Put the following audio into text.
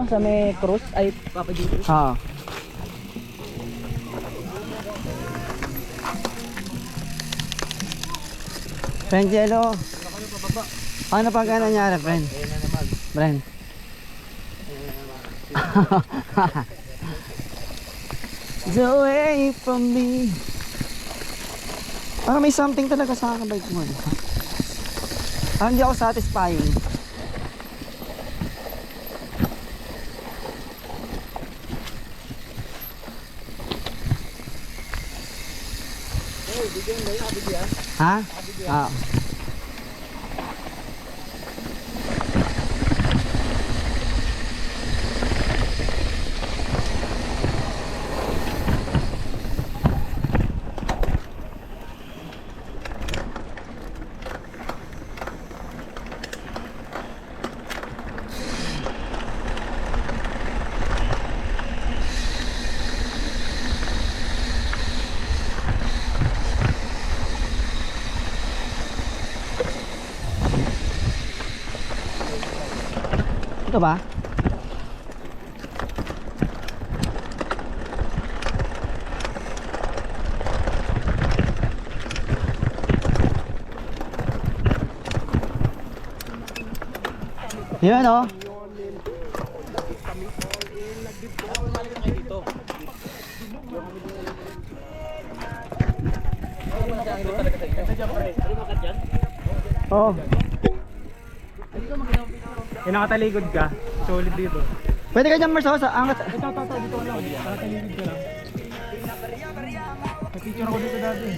Sa may cross ay Papa dito. Oo. Friend Jello. Ano pag nangyari, friend? Friend. It's away from me. Parang may something talaga sa akin bike mo. Parang hindi ako satisfying. Ha? Ah. Ito ba? Yan o. Oo. Yung nakataligod ka, solid dito. Pwede ka dyan Marso sa angat. Ito, dito lang. Nakataligod ka lang. Nag-picture ako dito dati.